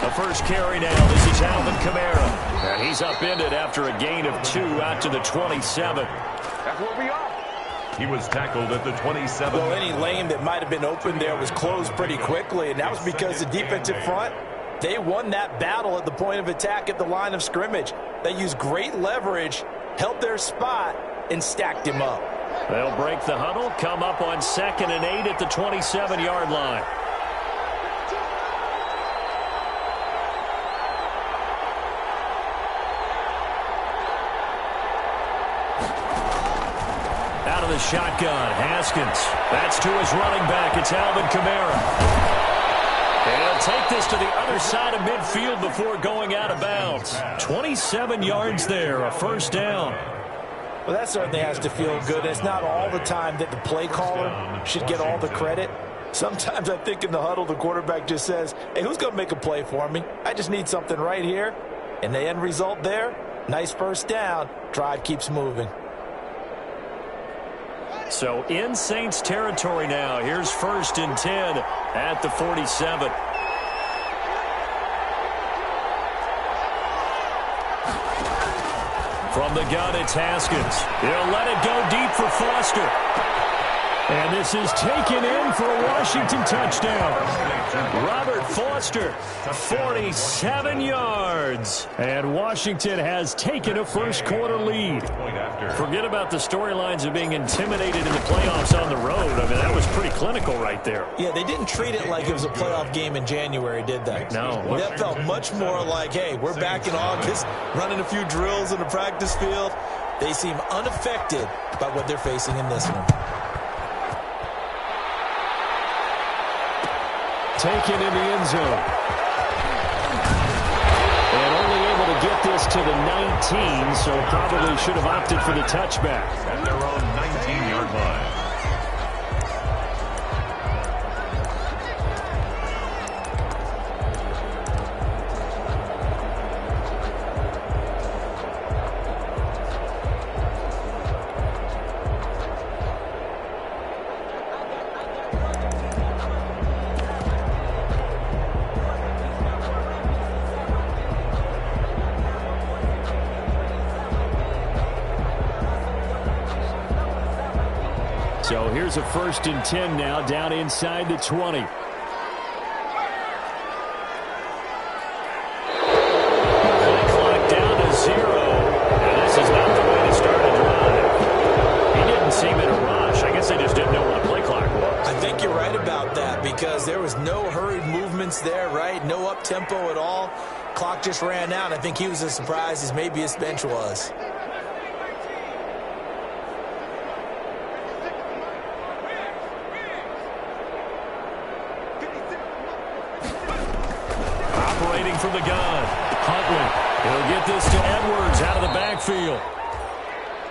The first carry now. This is Alvin Kamara. And he's upended after a gain of 2 out to the 27. That's where we are. He was tackled at the 27. Well, any lane that might have been open there was closed pretty quickly, and that was because the defensive front, they won that battle at the point of attack at the line of scrimmage. They used great leverage, held their spot, and stacked him up. They'll break the huddle, come up on 2nd and 8 at the 27-yard line. Out of the shotgun, Haskins. That's to his running back. It's Alvin Kamara. And he'll take this to the other side of midfield before going out of bounds. 27 yards there, a first down. Well, that certainly has to feel good. It's not all the time that the play caller should get all the credit. Sometimes I think in the huddle, the quarterback just says, hey, who's going to make a play for me? I just need something right here. And the end result there, nice first down. Drive keeps moving. So in Saints territory now. Here's 1st and 10 at the 47. From the gun, it's Haskins. He'll let it go deep for Foster. And this is taken in for a Washington touchdown. Robert Foster, 47 yards. And Washington has taken a first-quarter lead. Forget about the storylines of being intimidated in the playoffs on the road. I mean, that was pretty clinical right there. Yeah, they didn't treat it like it was a playoff game in January, did they? No. That felt much more like, hey, we're back in August, running a few drills in the practice field. They seem unaffected by what they're facing in this one. Taken in the end zone. And only able to get this to the 19, so probably should have opted for the touchback. At their own 19-yard line. So here's a 1st and 10 now, down inside the 20. Clock down to 0. And this is not the way to start a drive. He didn't seem in a rush. I guess they just didn't know where the play clock was. I think you're right about that because there was no hurried movements there, right? No up-tempo at all. Clock just ran out. I think he was as surprised as maybe his bench was. From the gun, Huntley. He'll get this to Edwards out of the backfield.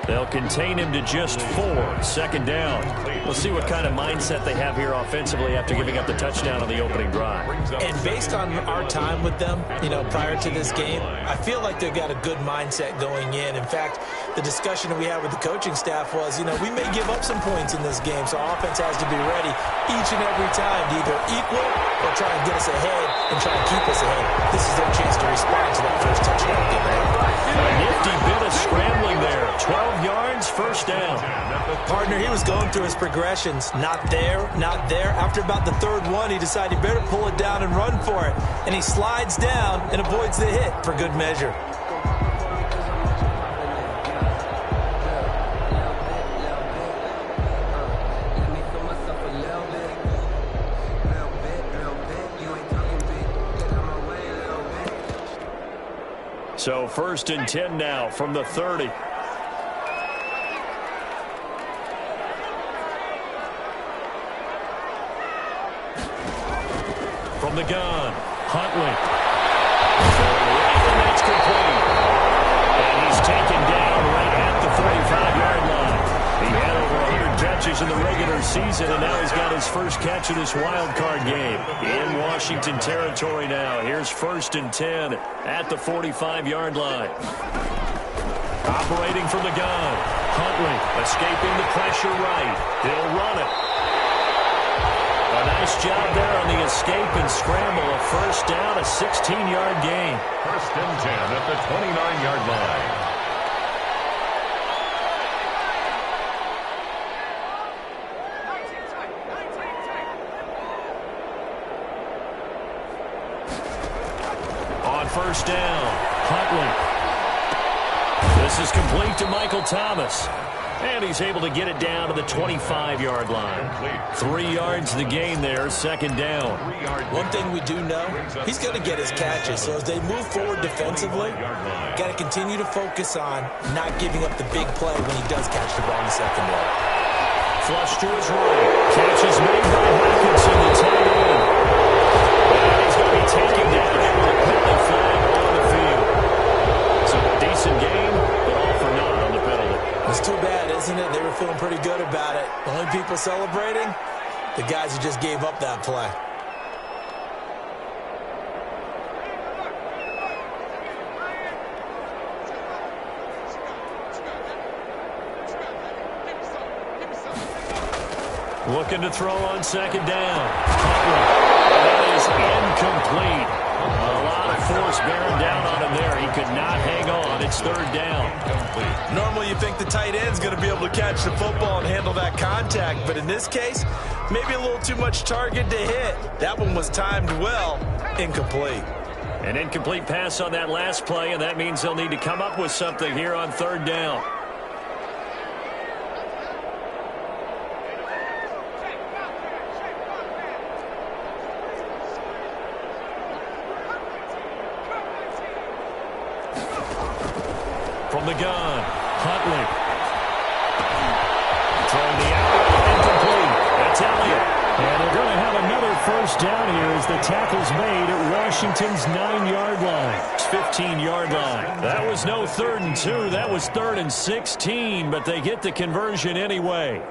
They'll contain him to just 4. 2nd down. We'll see what kind of mindset they have here offensively after giving up the touchdown on the opening drive. And based on our time with them, prior to this game, I feel like they've got a good mindset going in. In fact, the discussion that we had with the coaching staff was, we may give up some points in this game, so our offense has to be ready each and every time to either equal or try and get us ahead and try and keep us ahead. This is their chance to respond to that first touchdown game. A nifty bit of scrambling there. 12 yards, first down. Partner, he was going through his progressions. Not there, not there. After about the 3rd one, he decided he better pull it down and run for it. And he slides down and avoids the hit for good measure. So 1st and 10 now from the 30. From the gun, Huntley. And that's complete. And he's taken down right at the 45-yard line. He had over 100 catches in the regular season, and now he's got his first catch of this wild card game. In Washington territory now. Here's 1st and 10 at the 45-yard line. Operating from the gun, Huntley escaping the pressure right. He'll run it. A nice job there on the escape and scramble. A first down, a 16-yard gain. First and 10 at the 29-yard line. On first down, Huntley. This is complete to Michael Thomas. And he's able to get it down to the 25-yard line. 3 yards the gain there, second down. One thing we do know, he's going to get his catches. So as they move forward defensively, got to continue to focus on not giving up the big play when he does catch the ball in the secondary. Flush to his right. Catch is made by Hawkinson, the tight end. And he's going to be taken down here with a penalty flag on the field. So a decent game, but all for naught on the penalty. It's too bad, isn't it? They were feeling pretty good about it. The only people celebrating, the guys who just gave up that play. Looking to throw on second down. That is incomplete. A lot of force bearing down on him there. He could not hang on. It's third down. Normally you think the tight end's going to be able to catch the football and handle that contact, but in this case, maybe a little too much target to hit. That one was timed well. Incomplete. An incomplete pass on that last play, and that means they'll need to come up with something here on third down. From the gun, Huntley. Throwing the out, incomplete. That's Elliott. And they're going to have another first down here as the tackle's made at Washington's 9-yard line. 15-yard line. That was no 3rd and 2. That was 3rd and 16, but they get the conversion anyway.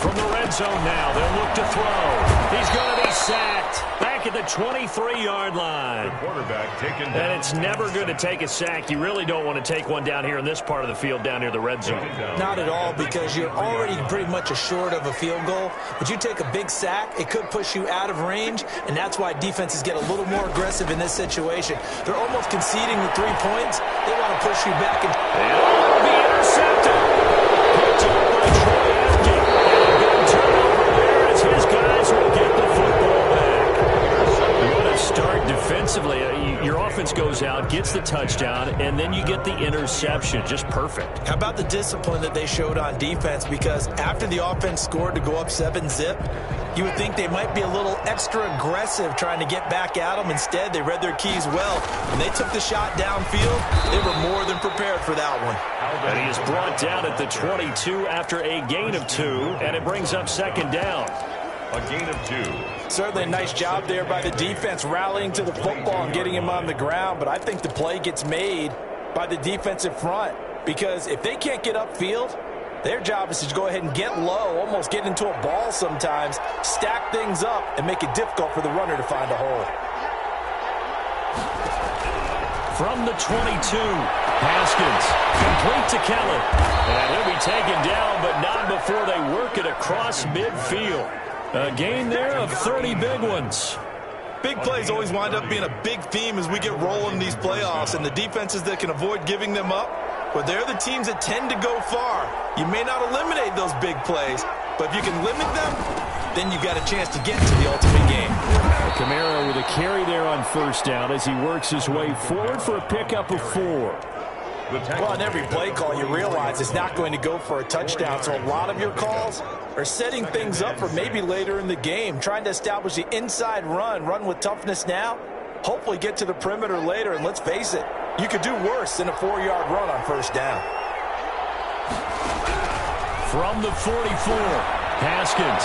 From the red zone now, they'll look to throw. He's going to be sacked. Back at the 23-yard line. The quarterback taken down. And it's never good to take a sack. You really don't want to take one down here in this part of the field, down near the red zone. Not at all, because you're already pretty much assured of a field goal. But you take a big sack, it could push you out of range, and that's why defenses get a little more aggressive in this situation. They're almost conceding the 3 points. They want to push you back. And it'll be intercepted. Picked up by Troy Apke. And a big turnover there as his guys will get the football back. What a start defensively. Your offense goes out, gets the touchdown, and then you get the interception. Just perfect. How about the discipline that they showed on defense? Because after the offense scored to go up 7-zip, you would think they might be a little extra aggressive trying to get back at them. Instead, they read their keys well. When they took the shot downfield, they were more than prepared for that one. And he is brought down at the 22 after a gain of 2, and it brings up second down. A gain of 2. Certainly a nice job there by the defense rallying to the football and getting him on the ground, but I think the play gets made by the defensive front, because if they can't get upfield, their job is to go ahead and get low, almost get into a ball sometimes, stack things up, and make it difficult for the runner to find a hole. From the 22, Haskins, complete to Kelly. And he'll be taken down, but not before they work it across midfield. A gain there of 30 big ones. Big plays always wind up being a big theme as we get rolling in these playoffs, and the defenses that can avoid giving them up, but they're the teams that tend to go far. You may not eliminate those big plays, but if you can limit them, then you've got a chance to get to the ultimate game. Kamara with a carry there on first down as he works his way forward for a pickup of 4. Well, on every play call, you realize it's not going to go for a touchdown, so a lot of your calls are setting things up for maybe later in the game, trying to establish the inside run with toughness now, hopefully get to the perimeter later, and let's face it, you could do worse than a 4-yard run on first down. From the 44, Haskins.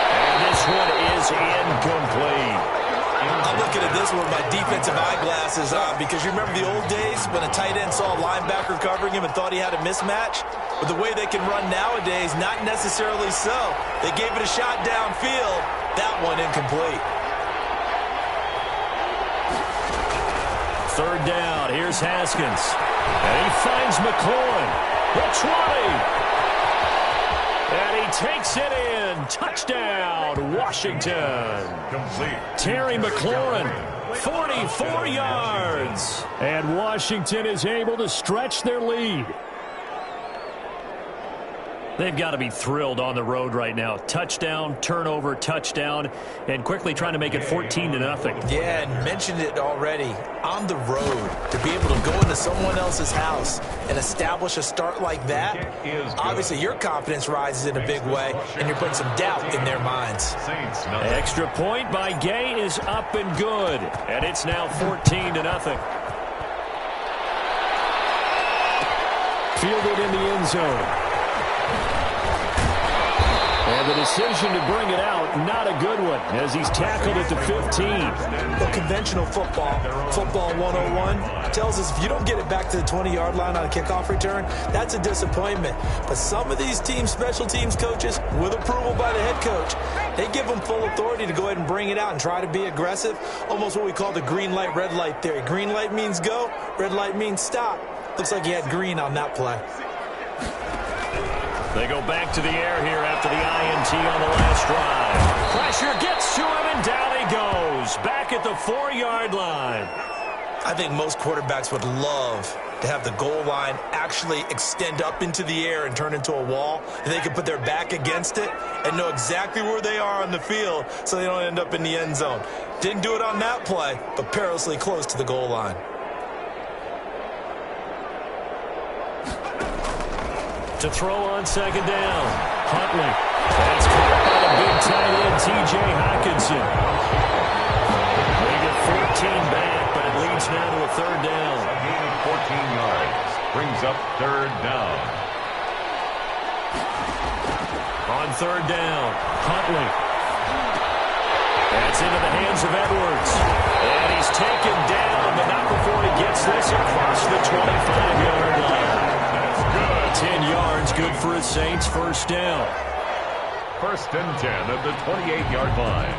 And this one is incomplete. I'm looking at this one with my defensive eyeglasses on, because you remember the old days when a tight end saw a linebacker covering him and thought he had a mismatch? But the way they can run nowadays, not necessarily so. They gave it a shot downfield. That one incomplete. third down. Here's Haskins. And he finds McLaurin. The 20. And he takes it in. Touchdown, Washington. Complete. Terry McLaurin, 44 yards. And Washington is able to stretch their lead. They've got to be thrilled on the road right now. Touchdown, turnover, touchdown, and quickly trying to make it 14-0. Yeah, and mentioned it already. On the road, to be able to go into someone else's house and establish a start like that, obviously your confidence rises in a big way, and you're putting some doubt in their minds. Extra point by Gay is up and good, and it's now 14-0. Fielded in the end zone. And the decision to bring it out, not a good one, as he's tackled at the 15. Well, conventional football 101, tells us if you don't get it back to the 20-yard line on a kickoff return, that's a disappointment. But some of these special teams coaches, with approval by the head coach, they give them full authority to go ahead and bring it out and try to be aggressive, almost what we call the green light, red light theory. Green light means go, red light means stop. Looks like he had green on that play. They go back to the air here after the INT on the last drive. Pressure gets to him, and down he goes. Back at the 4-yard line. I think most quarterbacks would love to have the goal line actually extend up into the air and turn into a wall, and they can put their back against it and know exactly where they are on the field so they don't end up in the end zone. Didn't do it on that play, but perilously close to the goal line. To throw on second down. Huntley. That's caught by the big tight end, T.J. Hockenson. They get 14 back, but it leads now to a third down. A gain of 14 yards. Brings up third down. On third down, Huntley. That's into the hands of Edwards. And he's taken down, but not before he gets this across the 25-yard line. 10 yards, good for his Saints. First down. First and 10 at the 28-yard line.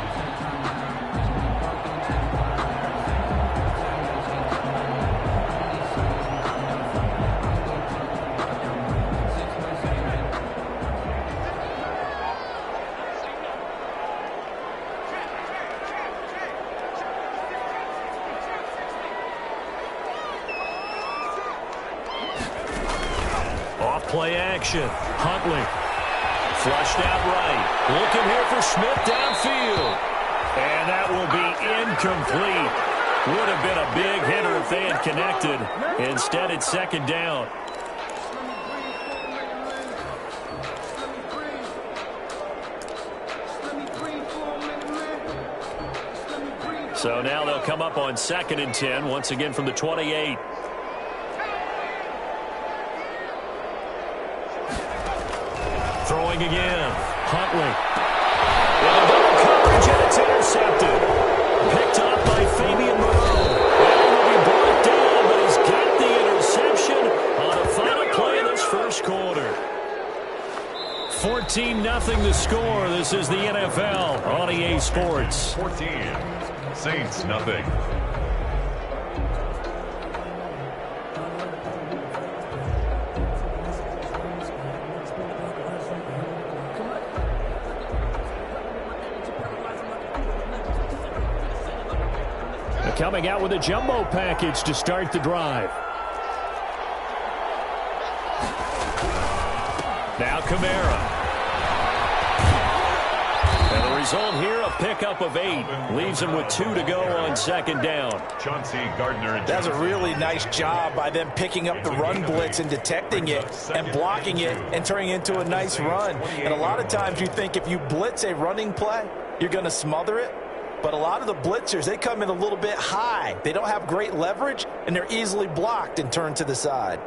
Play action. Huntley. Flushed out right. Looking here for Smith downfield. And that will be incomplete. Would have been a big hitter if they had connected. Instead, it's second down. So now they'll come up on 2nd and 10, once again from the 28. Throwing again. Huntley. With a double coverage, and it's intercepted. Picked up by Fabian Moreau. And will be brought down, but he's got the interception on the final play of this first quarter. 14-0 the score. This is the NFL on EA Sports. 14. Saints, nothing. Coming out with a jumbo package to start the drive. Now Kamara. And the result here, a pickup of 8. Leaves him with 2 to go on second down. Chauncey Gardner. That's a really nice job by them picking up the run blitz and detecting it and blocking it and turning it into a nice run. And a lot of times you think if you blitz a running play, you're going to smother it. But a lot of the blitzers, they come in a little bit high. They don't have great leverage, and they're easily blocked and turned to the side.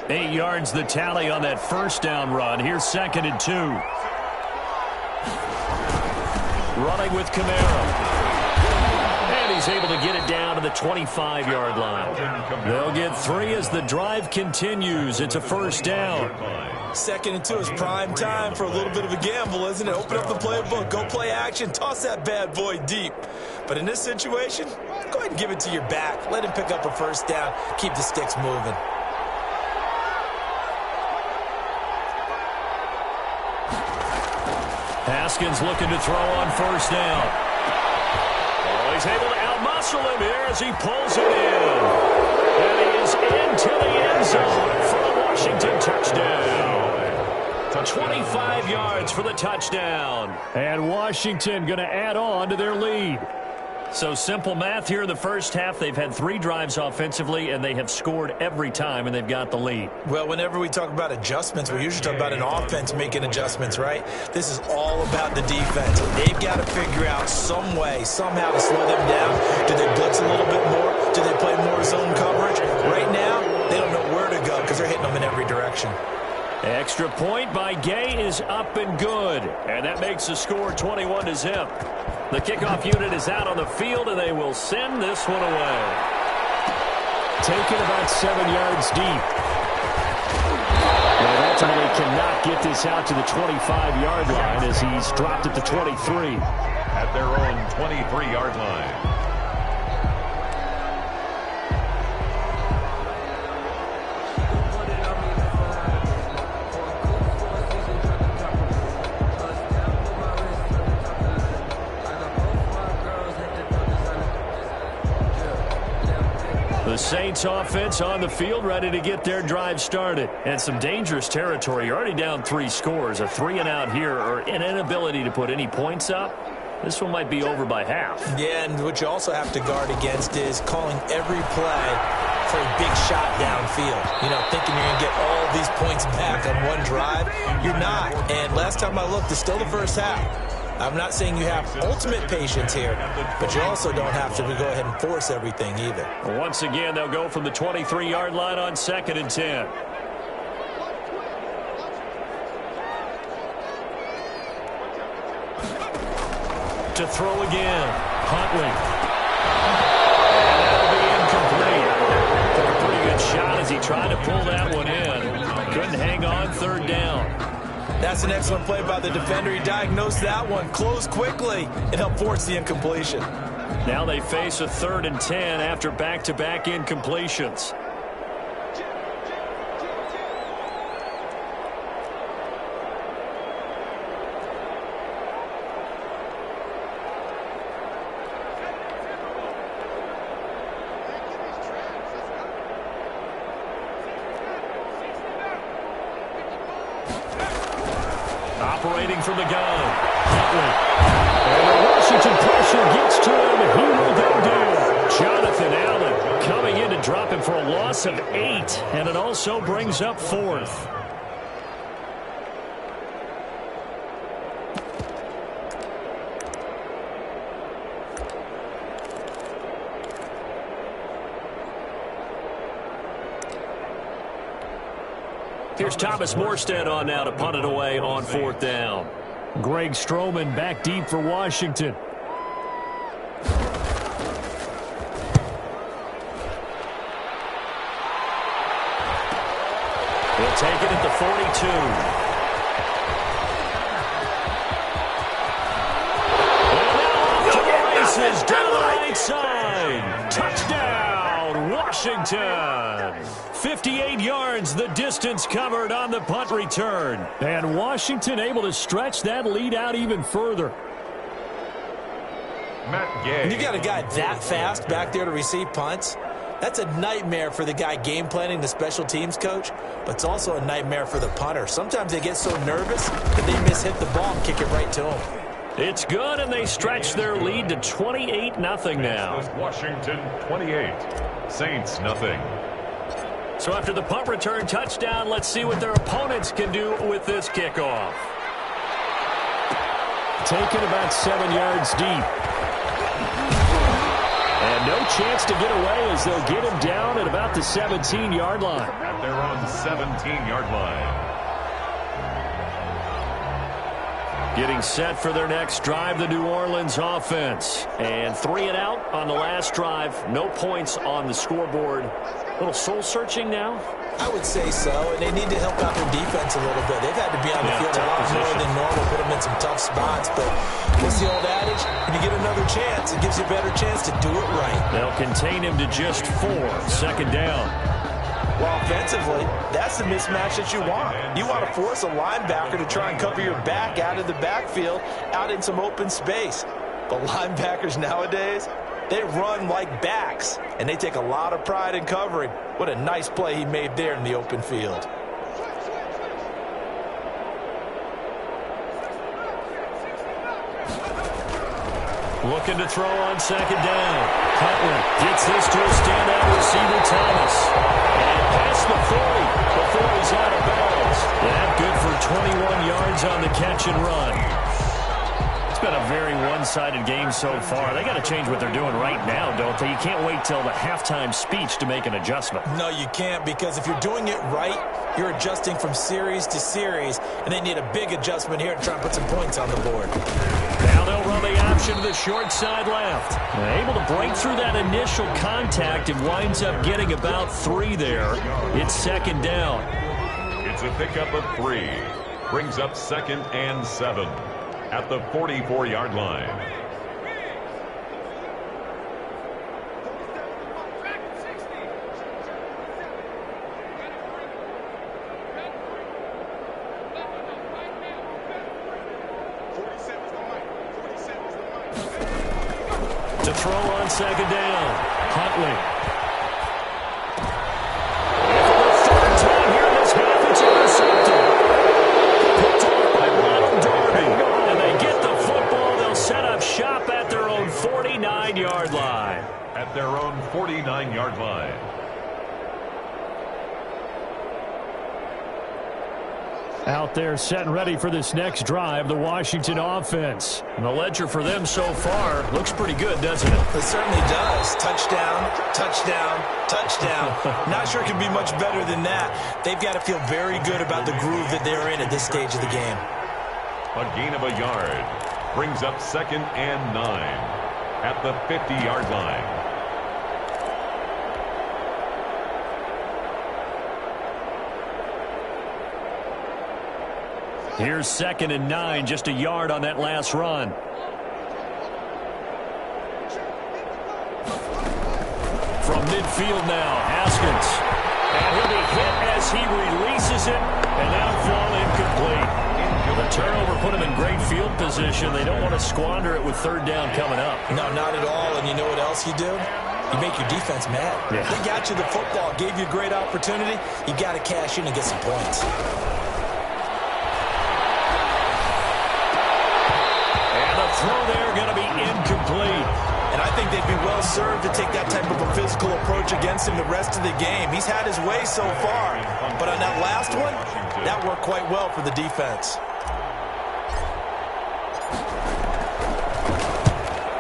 8 yards the tally on that first down run. Here's 2nd and 2. Running with Kamara. And he's able to get it down to the 25-yard line. They'll get 3 as the drive continues. It's a first down. 2nd and 2 is prime time for a little bit of a gamble, isn't it? Open up the playbook, go play action, toss that bad boy deep. But in this situation, go ahead and give it to your back. Let him pick up a first down. Keep the sticks moving. Haskins looking to throw on first down. Oh, he's able to outmuscle him here as he pulls it in. And he is into the end zone for a Washington touchdown. 25 yards for the touchdown. And Washington going to add on to their lead. So simple math here in the first half. They've had 3 drives offensively, and they have scored every time, and they've got the lead. Well, whenever we talk about adjustments, we usually talk about an offense making adjustments, right? This is all about the defense. They've got to figure out some way, somehow to slow them down. Do they blitz a little bit more? Do they play more zone coverage? Right now, they don't know where to go because they're hitting them in every direction. Extra point by Gay is up and good. And that makes the score 21-0. The kickoff unit is out on the field, and they will send this one away. Taken about 7 yards deep. And ultimately cannot get this out to the 25-yard line as he's dropped at the 23. At their own 23-yard line. The Saints offense on the field, ready to get their drive started. And some dangerous territory. You're already down 3 scores. A 3-and-out here, or an inability to put any points up. This one might be over by half. Yeah, and what you also have to guard against is calling every play for a big shot downfield. You know, thinking you're going to get all these points back on one drive. You're not. And last time I looked, it's still the first half. I'm not saying you have ultimate patience here, but you also don't have to go ahead and force everything either. Once again, they'll go from the 23-yard line on 2nd and 10. To throw again, Huntley. And that'll be incomplete. Took a pretty good shot as he tried to pull that one in. Couldn't hang on, 3rd down. That's an excellent play by the defender. He diagnosed that one, closed quickly, and helped force the incompletion. Now they face a 3rd and 10 after back-to-back incompletions. Operating from the gun. Huntley. And the Washington pressure gets to him, and he will go down. Jonathan Allen coming in to drop him for a loss of 8, and it also brings up 4th. Here's Thomas Morstead on now to punt it away on 4th down. Greg Stroman back deep for Washington. He'll take it at the 42. Races down the right side. Touchdown, Washington. 58 yards, the distance covered on the punt return. And Washington able to stretch that lead out even further. Matt Gay. And you got a guy that fast back there to receive punts. That's a nightmare for the guy game planning, the special teams coach, but it's also a nightmare for the punter. Sometimes they get so nervous that they mishit the ball and kick it right to them. It's good, and they stretch their lead to 28-0 now. Washington 28, Saints nothing. So after the punt return touchdown, let's see what their opponents can do with this kickoff. Taken about 7 yards deep. And no chance to get away as they'll get him down at about the 17-yard line. At their own 17-yard line. Getting set for their next drive, the New Orleans offense. And 3 and out on the last drive. No points on the scoreboard. A little soul-searching now? I would say so, and they need to help out their defense a little bit. They've had to be on the field a lot more than normal, put them in some tough spots. But what's the old adage? When you get another chance, it gives you a better chance to do it right. They'll contain him to just 4. Second down. Well, offensively, that's the mismatch that you want. You want to force a linebacker to try and cover your back out of the backfield, out in some open space. But linebackers nowadays, they run like backs, and they take a lot of pride in covering. What a nice play he made there in the open field. Looking to throw on second down. Huntley gets this to a standout receiver, Thomas. And past the 40 before he's out of bounds. That good for 21 yards on the catch and run. It's been a very one-sided game so far. They got to change what they're doing right now, don't they? You can't wait till the halftime speech to make an adjustment. No, you can't, because if you're doing it right, you're adjusting from series to series, and they need a big adjustment here to try and put some points on the board. Now they'll run the option to the short side left. Able to break through that initial contact and winds up getting about 3 there. It's second down. It's a pickup of 3. Brings up 2nd and 7 at the 44-yard line. To throw on second down, Huntley. And for the 3rd time here in this half, it's intercepted. Picked off by Ronald Darby. And they get the football. They'll set up shop at their own 49-yard line. At their own 49-yard line. Out there set and ready for this next drive, the Washington offense. And the ledger for them so far looks pretty good, doesn't it? It certainly does. Touchdown, touchdown, touchdown. Not sure it can be much better than that. They've got to feel very good about the groove that they're in at this stage of the game. A gain of a yard. Brings up 2nd and 9 at the 50-yard line. Here's 2nd and 9, just a yard on that last run. From midfield now, Haskins. And he'll be hit as he releases it, and that'll fall incomplete. The turnover put him in great field position. They don't want to squander it with 3rd down coming up. No, not at all. And you know what else you do? You make your defense mad. Yeah. They got you the football, gave you a great opportunity. You got to cash in and get some points. Throw there going to be incomplete. And I think they'd be well served to take that type of a physical approach against him the rest of the game. He's had his way so far, but on that last one, that worked quite well for the defense.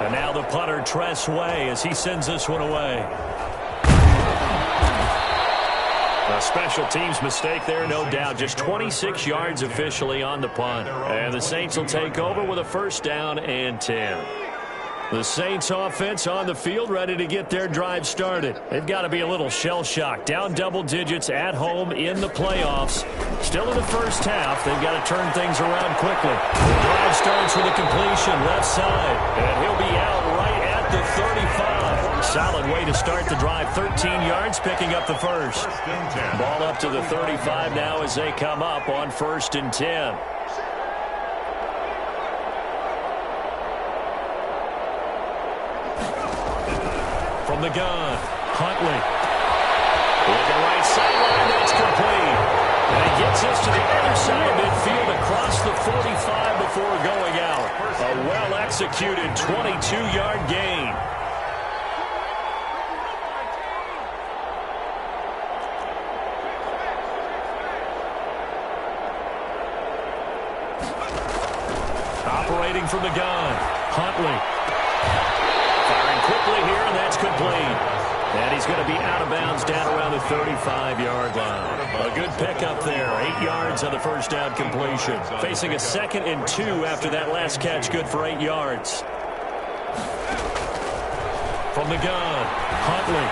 And now the punter, Tress Way, as he sends this one away. A special teams mistake there, no doubt. Just 26 yards officially on the punt. And the Saints will take over with a 1st down and 10. The Saints offense on the field, ready to get their drive started. They've got to be a little shell-shocked. Down double digits at home in the playoffs. Still in the first half. They've got to turn things around quickly. The drive starts with a completion left side. And he'll be out right at the 35. Solid way to start the drive. 13 yards, picking up the first. Ball up to the 35 now as they come up on 1st and 10. From the gun, Huntley. Looking right sideline, that's complete. And he gets us to the other side of midfield across the 45 before going out. A well-executed 22-yard gain. Operating from the gun, Huntley. Firing quickly here, and that's complete. And he's going to be out of bounds down around the 35-yard line. A good pickup there. 8 yards on the first down completion. Facing a 2nd and 2 after that last catch. Good for 8 yards. From the gun, Huntley.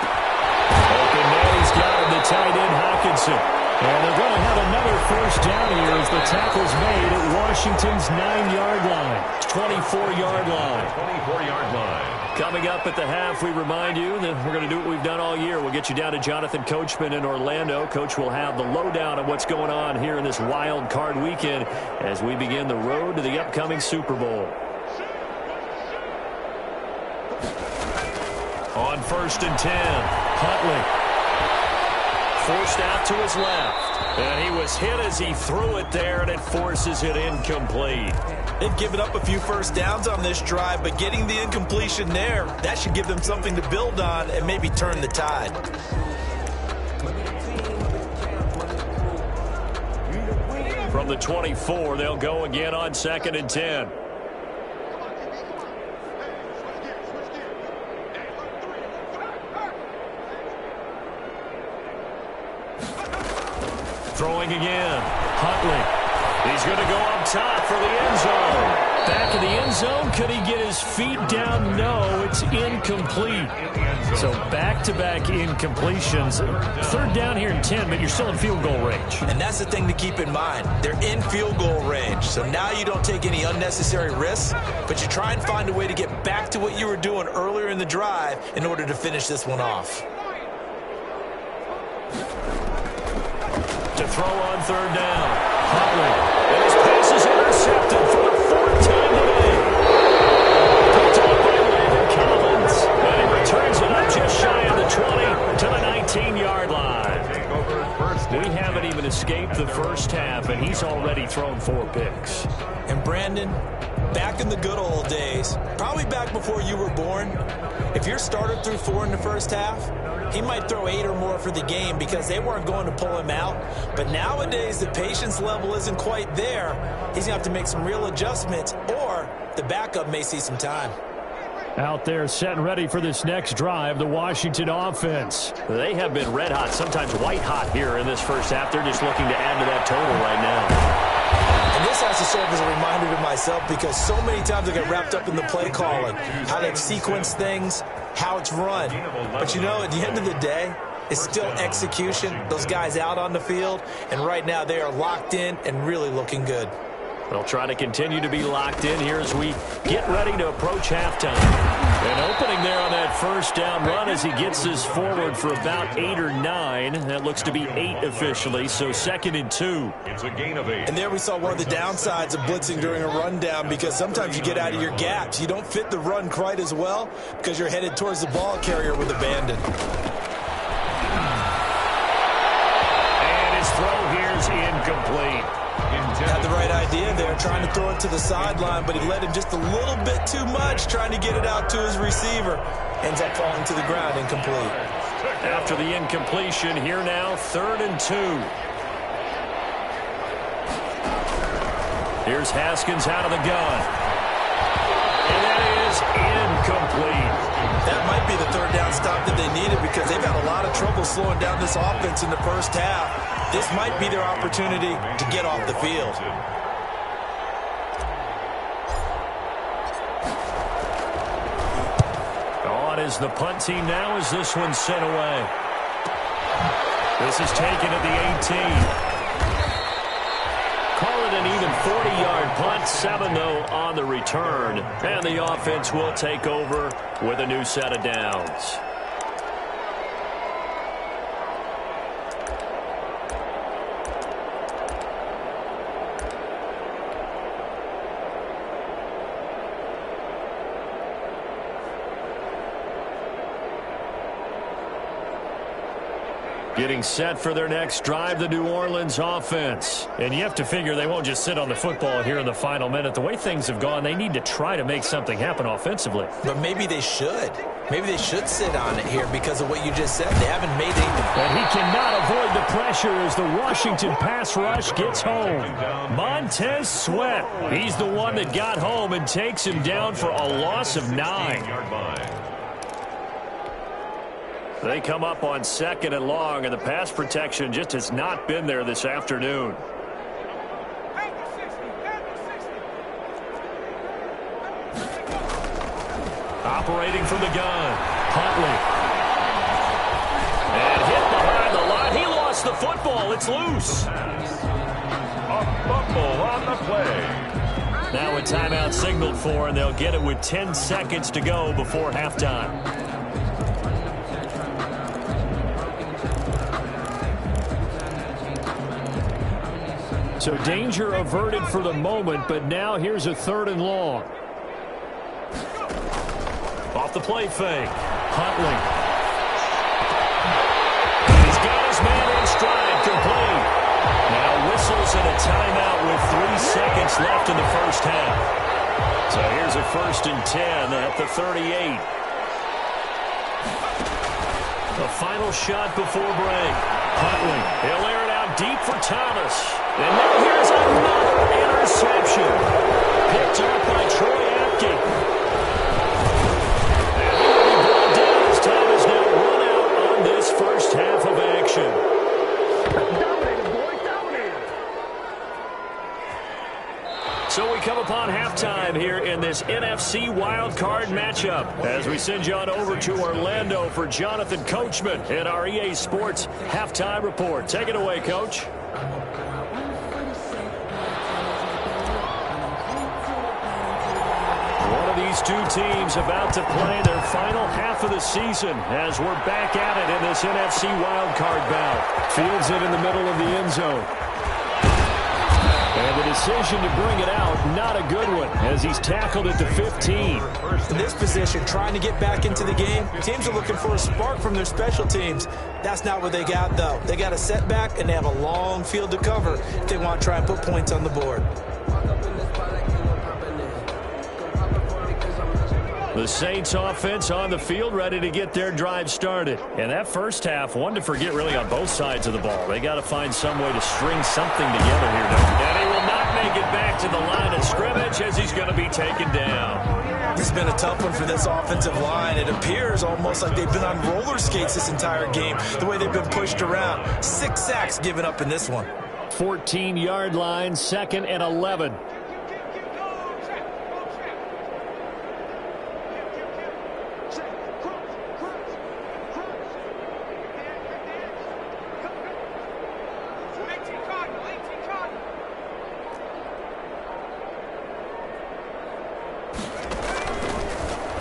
Open man, he's got him, the tight end, Hawkinson. And they're going to have another first down here as the tackle's made at Washington's 9-yard line. 24-yard line. 24-yard line. Coming up at the half, we remind you that we're going to do what we've done all year. We'll get you down to Jonathan Coachman in Orlando. Coach will have the lowdown on what's going on here in this wild card weekend as we begin the road to the upcoming Super Bowl. On 1st and 10, Huntley. Forced out to his left. And he was hit as he threw it there, and it forces it incomplete. They've given up a few first downs on this drive, but getting the incompletion there, that should give them something to build on and maybe turn the tide. From the 24, they'll go again on 2nd and 10. Throwing again. Huntley. He's going to go up top for the end zone. Back in the end zone. Could he get his feet down? No, it's incomplete. So back-to-back incompletions. 3rd down here in 10, but you're still in field goal range. And that's the thing to keep in mind. They're in field goal range. So now you don't take any unnecessary risks, but you try and find a way to get back to what you were doing earlier in the drive in order to finish this one off. To throw on 3rd down. Huntley. And his pass is intercepted for the 4th time today. Picked up by Landon Collins. And he returns it up just shy of the 20 to the 19-yard line. We haven't even escaped the first half, and he's already thrown 4 picks. And Brandon, back in the good old days, probably back before you were born, if your starter threw 4 in the first half, he might throw 8 or more for the game because they weren't going to pull him out. But nowadays, the patience level isn't quite there. He's going to have to make some real adjustments, or the backup may see some time. Out there set and ready for this next drive, the Washington offense. They have been red hot, sometimes white hot here in this first half. They're just looking to add to that total right now. And this has to serve as a reminder to myself because so many times I get wrapped up in the play calling, how they sequence things, how it's run. But you know, at the end of the day, it's still execution. Those guys out on the field, and right now they are locked in and really looking good. They'll try to continue to be locked in here as we get ready to approach halftime. An opening there on that first down run as he gets this forward for about 8 or 9. That looks to be 8 officially, so 2nd and 2. It's a gain of 8. And there we saw one of the downsides of blitzing during a rundown because sometimes you get out of your gaps. You don't fit the run quite as well because you're headed towards the ball carrier with abandon. And his throw here is incomplete. Had the right idea there, trying to throw it to the sideline, but he let him just a little bit too much, trying to get it out to his receiver. Ends up falling to the ground, incomplete. After the incompletion, here now, 3rd and 2. Here's Haskins out of the gun. And that is incomplete. That might be the 3rd down stop that they needed because they've had a lot of trouble slowing down this offense in the first half. This might be their opportunity to get off the field. On is the punt team now as this one's sent away. This is taken at the 18. Call it an even 40-yard punt, 7 though on the return. And the offense will take over with a new set of downs. Getting set for their next drive, the New Orleans offense. And you have to figure they won't just sit on the football here in the final minute. The way things have gone, they need to try to make something happen offensively. But maybe they should. Maybe they should sit on it here because of what you just said. They haven't made anything. And he cannot avoid the pressure as the Washington pass rush gets home. Montez Sweat, he's the one that got home and takes him down for a loss of 9. They come up on 2nd and long, and the pass protection just has not been there this afternoon. Operating from the gun, Huntley. And hit behind the line. He lost the football. It's loose. A fumble on the play. Now a timeout signaled for, and they'll get it with 10 seconds to go before halftime. So danger averted for the moment, but now here's a 3rd and long. Off the play fake. Huntley. He's got his man in stride, complete. Now whistles and a timeout with 3 seconds left in the first half. So here's a 1st and 10 at the 38. The final shot before break. Huntley. He'll air it out deep for Thomas. And now here's another interception. Picked up by Troy Apke. Time is now run out on this first half of action. Dominated, boy, dominated. So we come upon halftime here in this NFC wildcard matchup as we send you on over to Orlando for Jonathan Coachman in our EA Sports Halftime Report. Take it away, Coach. These two teams about to play their final half of the season as we're back at it in this NFC wildcard bout. Fields it in the middle of the end zone. And the decision to bring it out, not a good one, as he's tackled at the 15. In this position, trying to get back into the game, teams are looking for a spark from their special teams. That's not what they got, though. They got a setback, and they have a long field to cover if they want to try and put points on the board. The Saints offense on the field, ready to get their drive started. And that first half, one to forget really on both sides of the ball. They got to find some way to string something together here. And he will not make it back to the line of scrimmage as he's going to be taken down. This has been a tough one for this offensive line. It appears almost like they've been on roller skates this entire game, the way they've been pushed around. 6 sacks given up in this one. 14-yard line, 2nd and 11.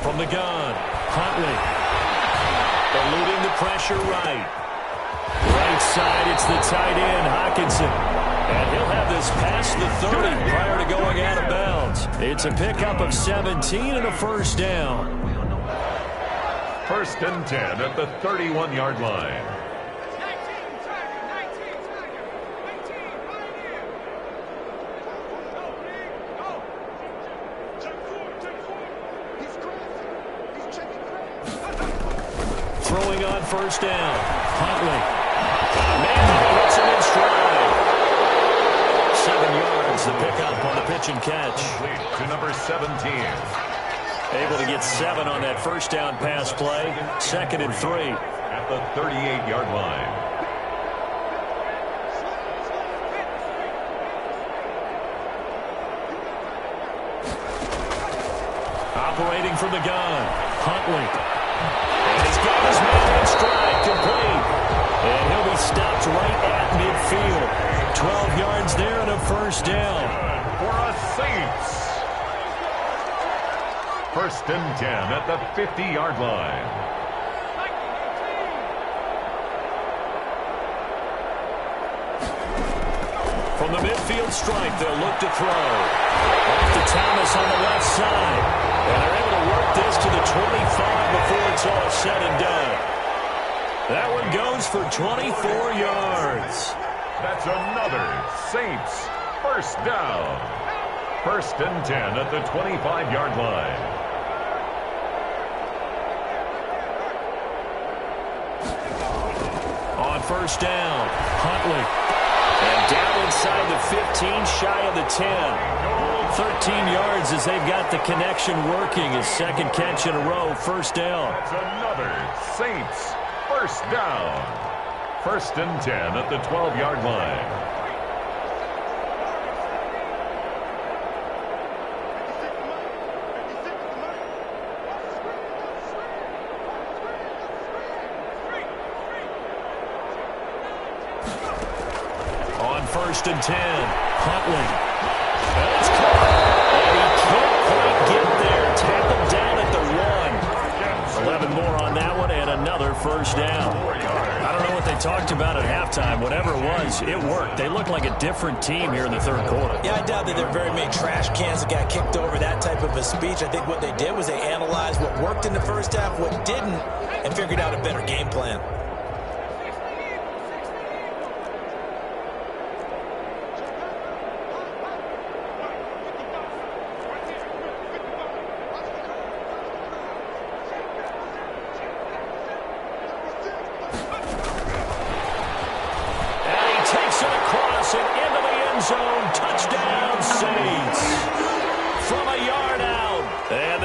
From the gun, Huntley. Eluding the pressure right. Right side, it's the tight end, Hockenson. And he'll have this past the 30 prior to going out of bounds. It's a pickup of 17 and a first down. 1st and 10 at the 31-yard line. Throwing on first down. Huntley. Man, hits him in stride. 7 yards, the pickup on the pitch and catch. Complete to number 17. Able to get 7 on that first down pass play. 2nd and 3. At the 38-yard line. Operating from the gun. Huntley. And he's got his man in stride, complete. And he'll be stopped right at midfield. 12 yards there and a first down. For a Saints. 1st and 10 at the 50-yard line. From the midfield stripe, they'll look to throw. Off to Thomas on the left side. And they're able to work this to the 25 before it's all said and done. That one goes for 24 yards. That's another Saints first down. 1st and 10 at the 25-yard line. On first down, Huntley. And down inside the 15, shy of the 10. 13 yards as they've got the connection working. His 2nd catch in a row, first down. That's another Saints First down. 1st and 10 at the 12-yard line. On 1st and 10, Huntley. That's caught. And he can't quite get there. Tackled down at the 1. 11 more on that one and another first down. I don't know what they talked about at halftime. Whatever it was, it worked. They looked like a different team here in the third quarter. Yeah, I doubt that there were very many trash cans that got kicked over, that type of a speech. I think what they did was they analyzed what worked in the first half, what didn't, and figured out a better game plan.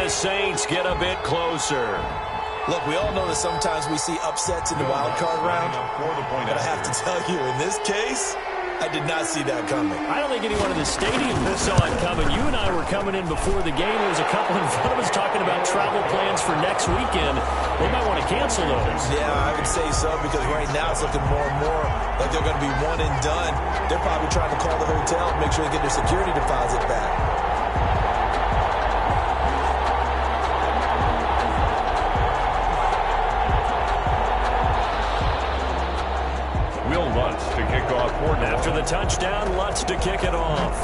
Saints get a bit closer. Look, we all know that sometimes we see upsets in the wild card round, but I have to tell you, in this case, I did not see that coming. I don't think anyone in the stadium saw it coming. You and I were coming in before the game. There was a couple in front of us talking about travel plans for next weekend. They might want to cancel those. Yeah, I would say so, because right now it's looking more and more like they're going to be one and done. They're probably trying to call the hotel to make sure they get their security deposit back. After the touchdown, Lutz to kick it off.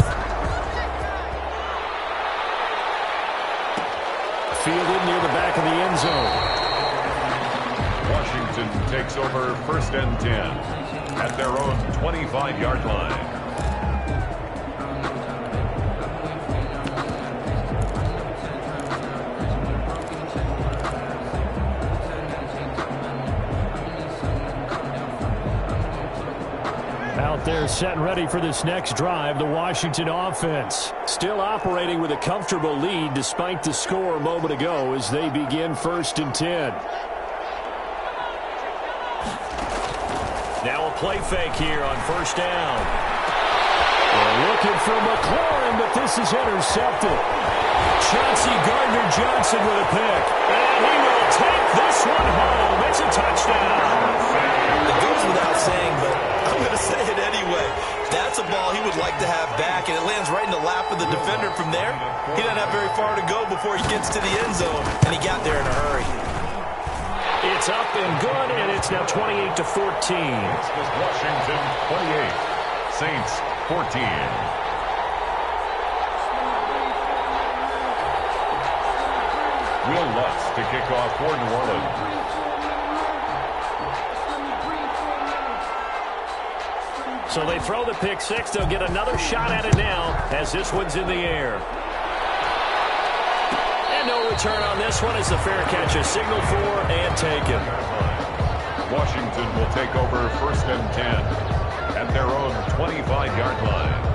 Fielded near the back of the end zone. Washington takes over 1st and 10 at their own 25-yard line. They're set and ready for this next drive. The Washington offense still operating with a comfortable lead despite the score a moment ago as they begin 1st and 10. Now a play fake here on 1st down. They're looking for McLaurin, but this is intercepted. Chauncey Gardner-Johnson with a pick. And he will take this one home. It's a touchdown. It goes without saying, but I'm going to say it anyway. That's a ball he would like to have back, and it lands right in the lap of the defender from there. He doesn't have very far to go before he gets to the end zone, and he got there in a hurry. It's up and good, and it's now 28-14. Washington 28, Saints 14. Will Lutz to kick off for New Orleans. So they throw the pick six. They'll get another shot at it now as this one's in the air. And no return on this one as the fair catch is signaled for and taken. Washington will take over 1st and 10 at their own 25-yard line.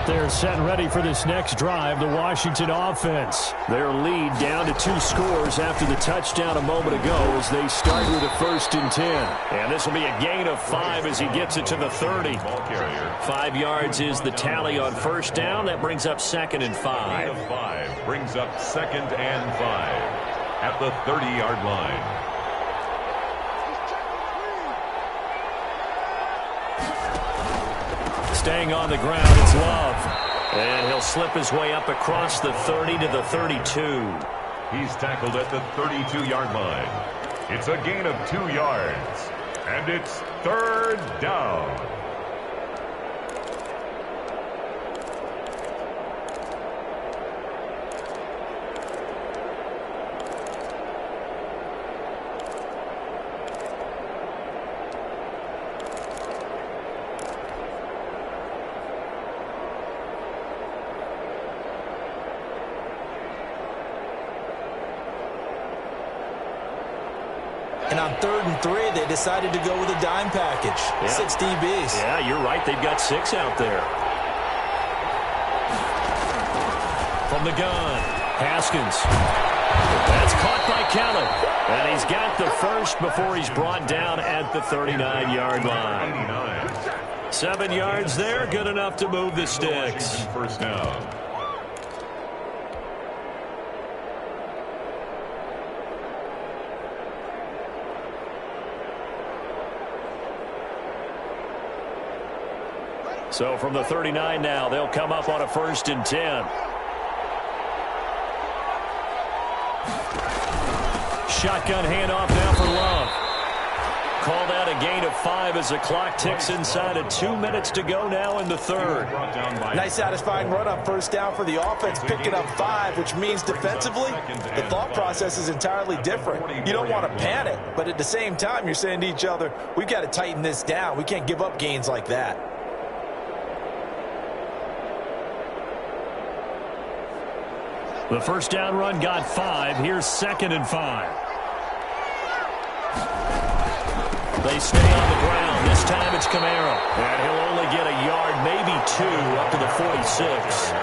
They're set and ready for this next drive, the Washington offense. Their lead down to 2 scores after the touchdown a moment ago as they start with a 1st and 10. And this will be a gain of 5 as he gets it to the 30. 5 yards is the tally on 1st down. That brings up 2nd and 5. Gain of 5 brings up 2nd and 5 at the 30-yard line. Staying on the ground, it's Love. And he'll slip his way up across the 30 to the 32. He's tackled at the 32-yard line. It's a gain of 2 yards. And it's 3rd down. And on 3rd and 3, they decided to go with a dime package. Yeah. 6 DBs. Yeah, you're right. They've got 6 out there. From the gun, Haskins. That's caught by Kelly. And he's got the first before he's brought down at the 39-yard line. 7 yards there, good enough to move the sticks. First down. So from the 39 now, they'll come up on a 1st and 10. Shotgun handoff now for Love. Called out a gain of 5 as the clock ticks inside of 2 minutes to go now in the 3rd. Nice satisfying run up 1st down for the offense, picking up 5, which means defensively, the thought process is entirely different. You don't want to panic, but at the same time, you're saying to each other, we've got to tighten this down. We can't give up gains like that. The 1st down run got 5. Here's 2nd and 5. They stay on the ground. This time it's Camaro. And he'll only get a yard, maybe 2, up to the 46.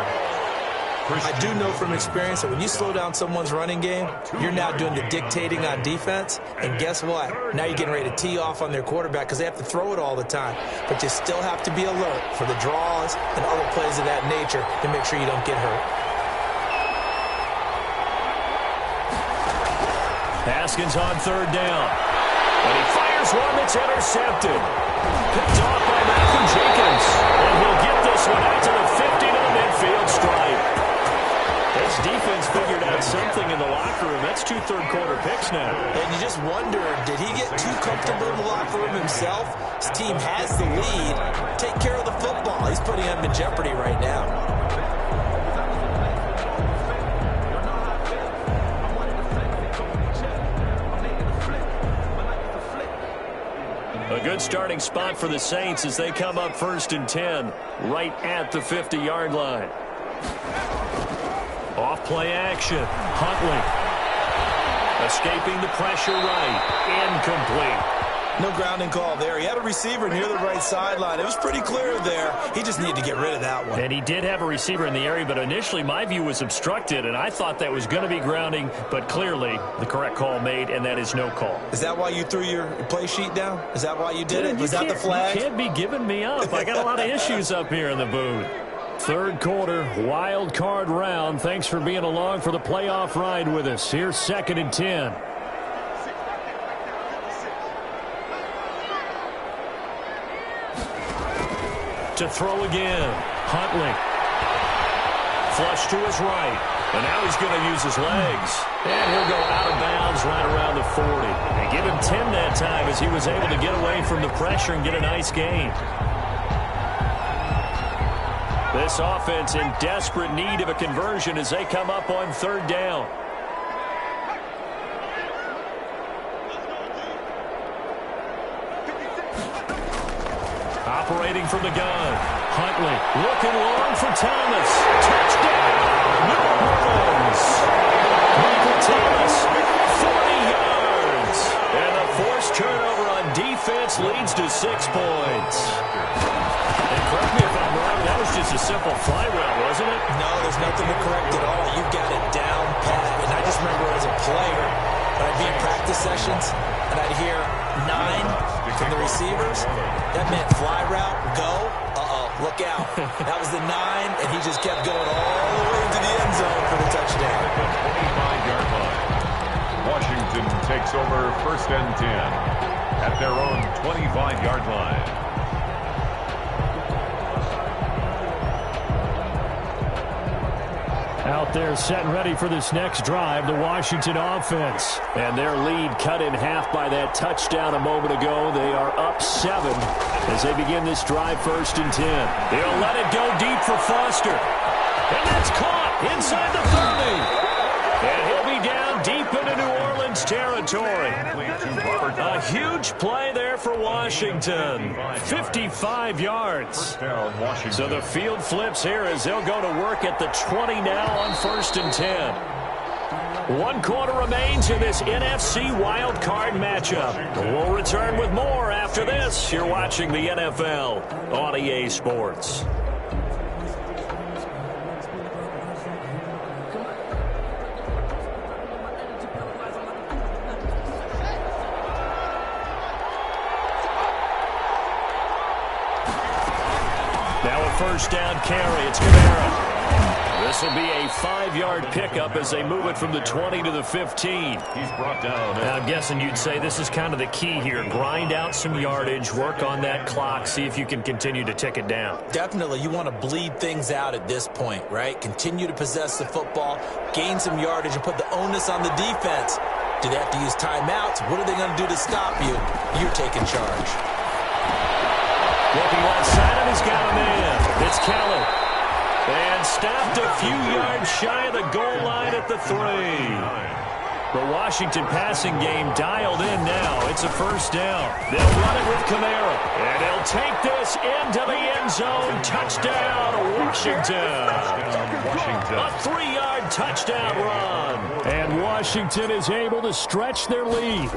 I do know from experience that when you slow down someone's running game, you're now doing the dictating on defense. And guess what? Now you're getting ready to tee off on their quarterback because they have to throw it all the time. But you still have to be alert for the draws and other plays of that nature to make sure you don't get hurt. Haskins on 3rd down. And he fires one that's intercepted. Picked off by Matthew Jenkins. And he'll get this one out to the 50 to the midfield stripe. This defense figured out something in the locker room. That's 2 third-quarter picks now. And you just wonder, did he get too comfortable in the locker room himself? His team has the lead. Take care of the football. He's putting him in jeopardy right now. A good starting spot for the Saints as they come up 1st and 10, right at the 50-yard line. Off play action. Huntley. Escaping the pressure right. Incomplete. No grounding call there. He had a receiver near the right sideline. It was pretty clear there. He just needed to get rid of that one. And he did have a receiver in the area, but initially my view was obstructed, and I thought that was going to be grounding, but clearly the correct call made, and that is no call. Is that why you threw your play sheet down? Is that why you did it? Was that the flag? You can't be giving me up. I got a lot of issues up here in the booth. 3rd quarter, wild card round. Thanks for being along for the playoff ride with us. Here's 2nd and 10. To throw again. Huntley. Flush to his right. And now he's going to use his legs. And he'll go out of bounds right around the 40. And give him 10 that time as he was able to get away from the pressure and get a nice gain. This offense in desperate need of a conversion as they come up on 3rd down. Operating from the gun. Huntley looking long for Thomas. Touchdown, New Orleans. Michael Thomas, 40 yards. And a forced turnover on defense leads to 6 points. And correct me if I'm wrong, that was just a simple fly route, wasn't it? No, there's nothing to correct at all. You've got it down pat. And I just remember as a player, when I'd be in practice sessions, and I'd hear 9 from the receivers, that meant fly route, go, look out. That was the 9, and he just kept going all the way into the end zone for the touchdown. 25-yard line. Washington takes over 1st and 10 at their own 25-yard line. Out there set and ready for this next drive, the Washington offense. And their lead cut in half by that touchdown a moment ago. They are up 7 as they begin this drive 1st and 10. They'll let it go deep for Foster. And that's caught inside the 30. And he'll be down deep into New Orleans territory. A huge play there for Washington. 55 yards. So the field flips here as they'll go to work at the 20 now on 1st and 10. One quarter remains in this NFC Wild Card matchup. We'll return with more after this. You're watching the NFL on EA Sports. Now a first down carry. It's Kamara. This will be a 5-yard pickup as they move it from the 20 to the 15. He's brought down. I'm guessing you'd say this is kind of the key here. Grind out some yardage, work on that clock, see if you can continue to tick it down. Definitely, you want to bleed things out at this point, right? Continue to possess the football, gain some yardage, and put the onus on the defense. Do they have to use timeouts? What are they going to do to stop you? You're taking charge. Looking left side, and he's got a man. It's Kelly. And stopped a few yards shy of the goal line at the 3. The Washington passing game dialed in now. It's a first down. They'll run it with Kamara. And he'll take this into the end zone. Touchdown, Washington. A 3-yard touchdown run. And Washington is able to stretch their lead.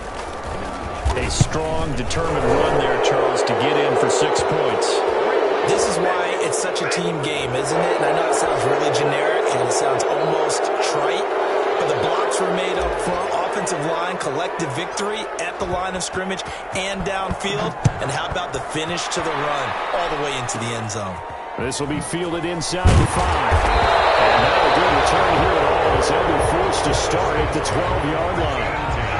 A strong, determined run there, Charles, to get in for 6 points. This is why it's such a team game, isn't it? And I know it sounds really generic and it sounds almost trite, but the blocks were made up front. Offensive line, collective victory at the line of scrimmage and downfield. And how about the finish to the run all the way into the end zone? This will be fielded inside the 5. And not a good return here at all as they'll be forced to start at the 12-yard line.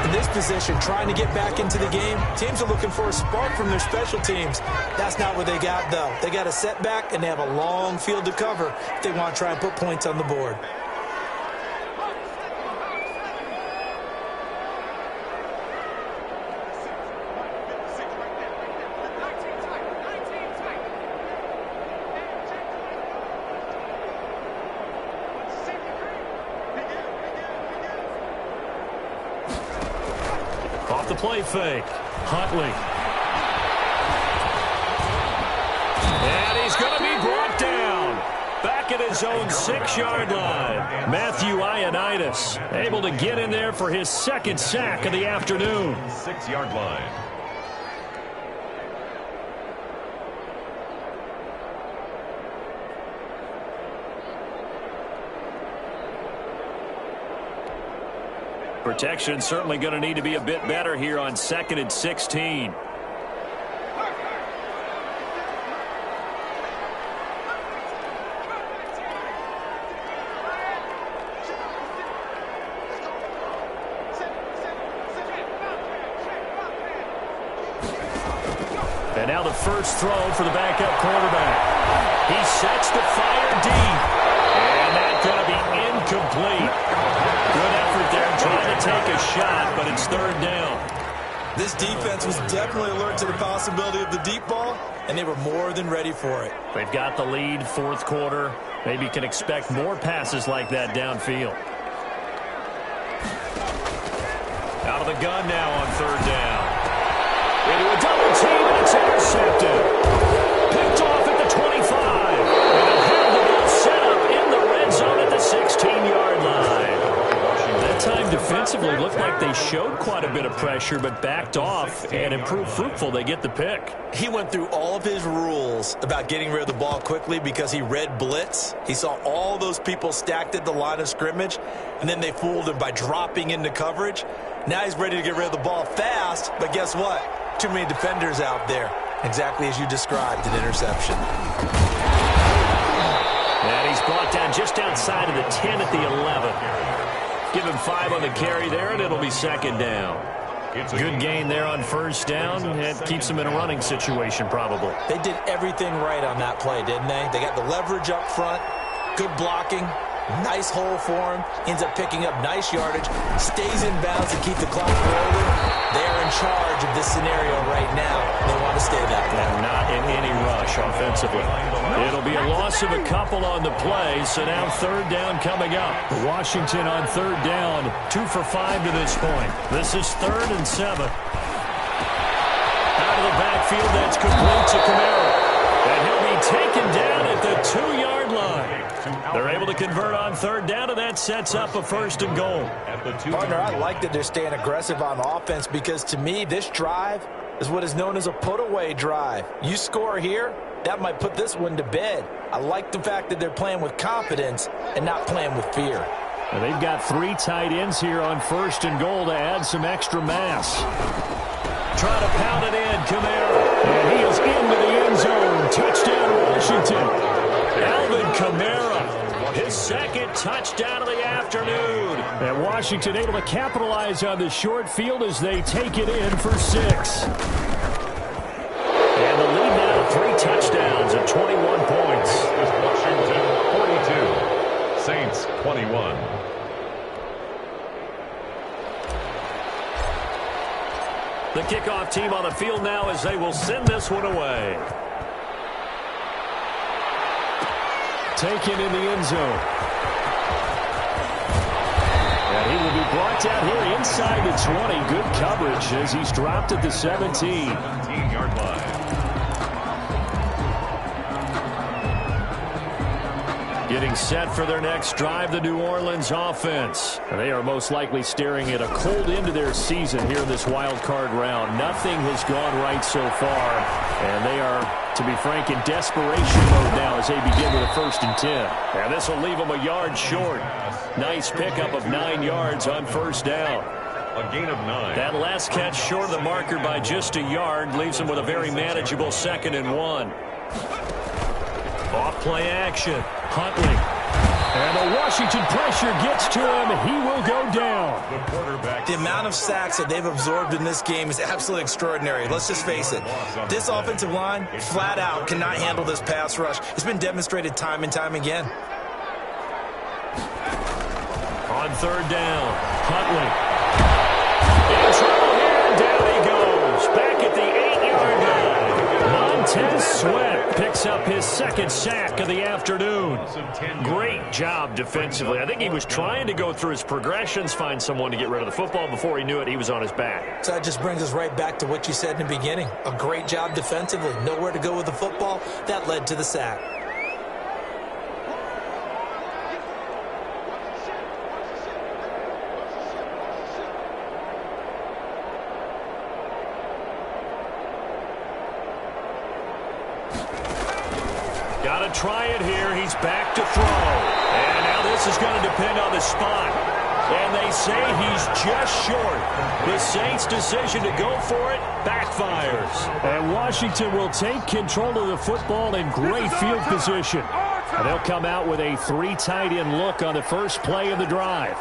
In this position, trying to get back into the game, teams are looking for a spark from their special teams. That's not what they got, though. They got a setback, and they have a long field to cover if they want to try and put points on the board. Off the play fake. Huntley. And he's going to be brought down. Back at his own 6-yard line. Matthew Ioannidis able to get in there for his second sack of the afternoon. 6-yard line. Protection certainly going to need to be a bit better here on 2nd and 16. And now the first throw for the backup quarterback. He sets the fire deep. And that's going to be incomplete. Good effort there trying to take a shot, but it's 3rd down. This defense was definitely alert to the possibility of the deep ball, and they were more than ready for it. They've got the lead, 4th quarter. Maybe can expect more passes like that downfield. Out of the gun now on 3rd down. Into a double team, and it's intercepted. Picked off at the 25. And they'll have the ball set up in the red zone at the 16-yard line. That time defensively looked like they showed quite a bit of pressure, but backed off and improved fruitful. They get the pick. He went through all of his rules about getting rid of the ball quickly because he read blitz. He saw all those people stacked at the line of scrimmage, and then they fooled him by dropping into coverage. Now he's ready to get rid of the ball fast, but guess what? Too many defenders out there. Exactly as you described, an interception. And he's brought down just outside of the 10 at the 11. Give him 5 on the carry there, and it'll be 2nd down. Good gain there on 1st down. It keeps them in a running situation, probably. They did everything right on that play, didn't they? They got the leverage up front, good blocking, nice hole for him. Ends up picking up nice yardage, stays in bounds to keep the clock rolling. They're in charge of this scenario right now. They want to stay that way. And not in any rush offensively. It'll be a loss of a couple on the play, so now 3rd down coming up. Washington on 3rd down, 2 for 5 to this point. This is 3rd and 7. Out of the backfield, that's complete to Kamara. And he'll be taken down at the 2-yard line. They're able to convert on third down, and that sets up a 1st and goal. Partner, I like that they're staying aggressive on offense because, to me, this drive is what is known as a put-away drive. You score here, that might put this one to bed. I like the fact that they're playing with confidence and not playing with fear. Well, they've got 3 tight ends here on 1st and goal to add some extra mass. Try to pound it in, Kamara. And he is into the end zone. Touchdown, Washington. Alvin Kamara, his 2nd touchdown of the afternoon. And Washington able to capitalize on the short field as they take it in for 6. And the lead now to 3 touchdowns and 21 points. Washington 42, Saints 21. The kickoff team on the field now as they will send this one away. Taken in the end zone. And he will be brought down here inside the 20. Good coverage as he's dropped at the 17. 17-yard line. Getting set for their next drive, the New Orleans offense. And they are most likely staring at a cold end to their season here in this wild card round. Nothing has gone right so far, and they are, to be frank, in desperation mode now as they begin with a 1st and 10. And this will leave them a yard short. Nice pickup of 9 yards on 1st down. A gain of 9. That last catch short of the marker by just a yard leaves them with a very manageable 2nd and 1. Off play action. Huntley. And the Washington pressure gets to him. He will go down. The quarterback. The amount of sacks that they've absorbed in this game is absolutely extraordinary. Let's just face it. This offensive line, flat out, cannot handle this pass rush. It's been demonstrated time and time again. On 3rd down, Huntley. In trouble here. Down he goes. Back at the 8-yard line. Montez Sweat picks up his 2nd sack of the afternoon. Great job defensively. I think he was trying to go through his progressions, find someone to get rid of the football. Before he knew it, he was on his back. So that just brings us right back to what you said in the beginning. A great job defensively. Nowhere to go with the football. That led to the sack. Got to try it here. He's back to throw. And now this is going to depend on the spot. And they say he's just short. The Saints' decision to go for it backfires. And Washington will take control of the football in great field position. And they'll come out with a 3 tight end look on the first play of the drive.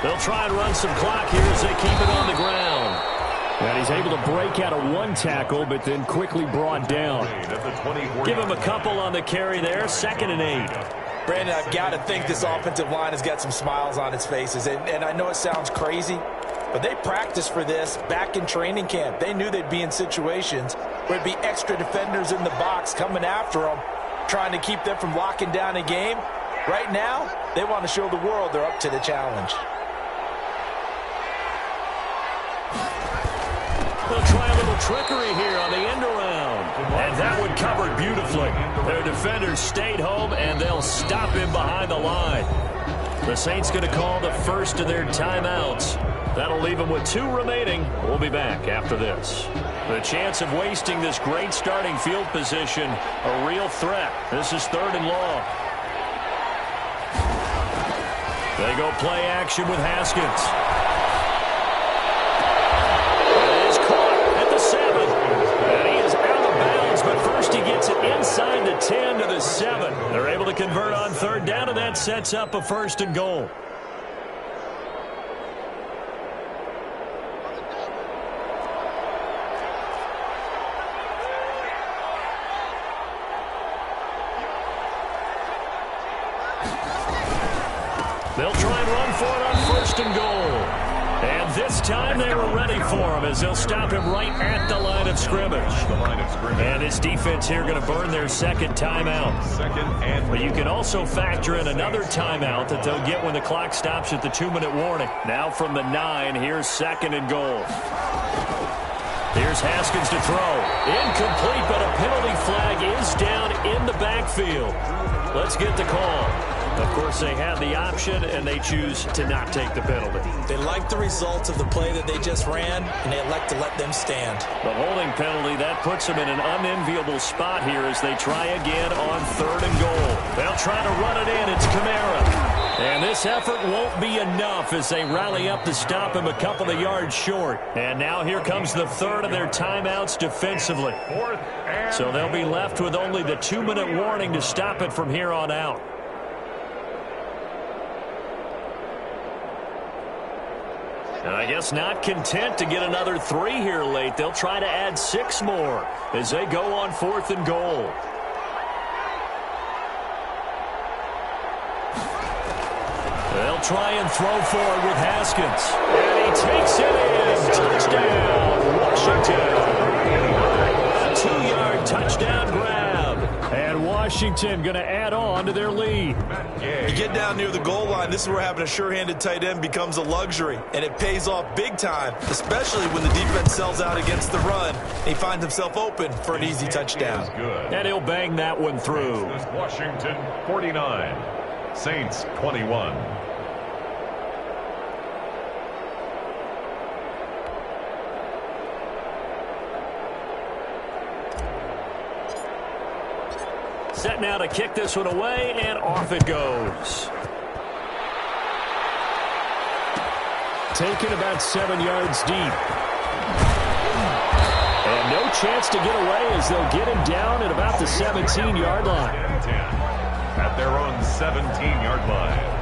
They'll try and run some clock here as they keep it on the ground. And he's able to break out of 1 tackle, but then quickly brought down. Give him a couple on the carry there, 2nd and 8. Brandon, I've got to think this offensive line has got some smiles on its faces. And I know it sounds crazy, but they practiced for this back in training camp. They knew they'd be in situations where it'd be extra defenders in the box coming after them, trying to keep them from locking down a game. Right now, they want to show the world they're up to the challenge. They'll try a little trickery here on the end around. And that one covered beautifully. Their defenders stayed home, and they'll stop him behind the line. The Saints going to call the first of their timeouts. That'll leave them with 2 remaining. We'll be back after this. The chance of wasting this great starting field position, a real threat. This is 3rd and long. They go play action with Haskins. Inside the 10 to the 7. They're able to convert on 3rd down, and that sets up a 1st and goal. They'll try and run for it on 1st and goal. And this time they were ready for him as they'll stop him right at the line of scrimmage. And this defense here going to burn their 2nd timeout. But you can also factor in another timeout that they'll get when the clock stops at the 2-minute warning. Now from the 9, here's 2nd and goal. Here's Haskins to throw. Incomplete, but a penalty flag is down in the backfield. Let's get the call. Of course, they have the option, and they choose to not take the penalty. They like the results of the play that they just ran, and they elect to let them stand. The holding penalty, that puts them in an unenviable spot here as they try again on 3rd and goal. They'll try to run it in. It's Kamara. And this effort won't be enough as they rally up to stop him a couple of yards short. And now here comes the 3rd of their timeouts defensively. So they'll be left with only the 2-minute warning to stop it from here on out. And I guess not content to get another 3 here late. They'll try to add 6 more as they go on 4th and goal. They'll try and throw forward with Haskins. And he takes it in. Touchdown, Washington. A 2-yard touchdown grab. And Washington going to add on to their lead. You get down near the goal line, this is where having a sure-handed tight end becomes a luxury. And it pays off big time, especially when the defense sells out against the run. And he finds himself open for an easy touchdown. And he'll bang that one through. Washington 49, Saints 21. Set now to kick this one away, and off it goes. Taken about 7 yards deep. And no chance to get away as they'll get him down at about the 17-yard line. At their own 17-yard line.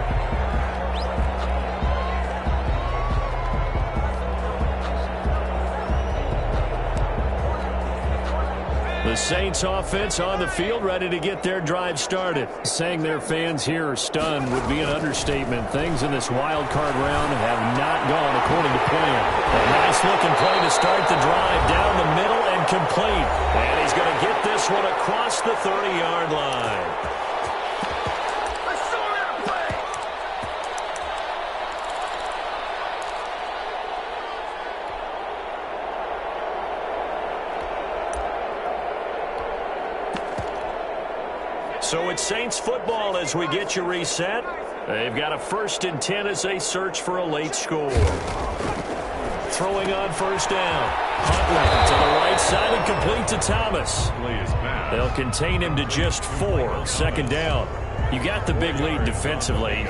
The Saints offense on the field, ready to get their drive started. Saying their fans here are stunned would be an understatement. Things in this wild card round have not gone according to plan. A nice-looking play to start the drive down the middle and complete. And he's going to get this one across the 30-yard line. So it's Saints football as we get you reset. They've got a 1st and 10 as they search for a late score. Throwing on 1st down. Huntley to the right side and complete to Thomas. They'll contain him to just 4. 2nd down. You got the big lead defensively.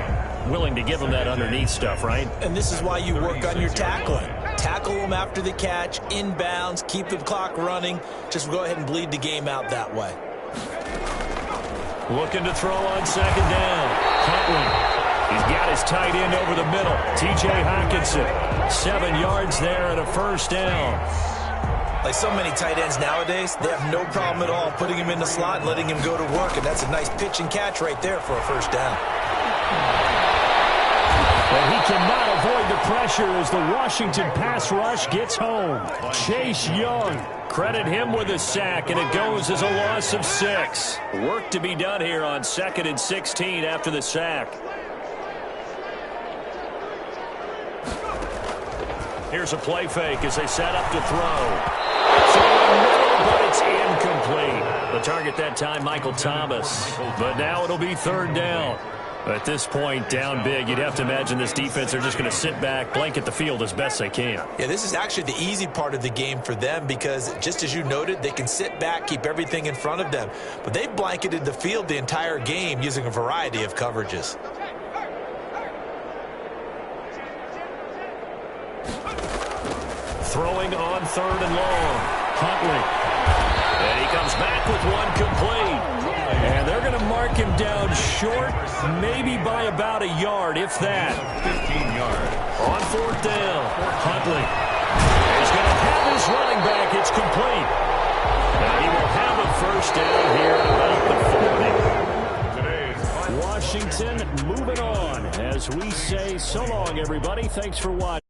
Willing to give him that underneath stuff, right? And this is why you work on your tackling. Tackle them after the catch, inbounds, keep the clock running. Just go ahead and bleed the game out that way. Looking to throw on 2nd down. Huntley. He's got his tight end over the middle. T.J. Hockenson. 7 yards there and a 1st down. Like so many tight ends nowadays, they have no problem at all putting him in the slot and letting him go to work. And that's a nice pitch and catch right there for a 1st down. And he cannot avoid the pressure as the Washington pass rush gets home. Chase Young. Credit him with a sack, and it goes as a loss of 6. Work to be done here on 2nd and 16 after the sack. Here's a play fake as they set up to throw. Throwing middle, but it's incomplete. The target that time, Michael Thomas. But now it'll be 3rd down. At this point, down big, you'd have to imagine this defense are just going to sit back, blanket the field as best they can. Yeah, this is actually the easy part of the game for them because, just as you noted, they can sit back, keep everything in front of them. But they've blanketed the field the entire game using a variety of coverages. Throwing on 3rd and long. Huntley. And he comes back with one complete. And they're going to mark him down short, maybe by about a yard, if that. 15 yards. On 4th down, Huntley is going to have his running back. It's complete. And he will have a 1st down here at about the 40. Washington moving on as we say so long, everybody. Thanks for watching.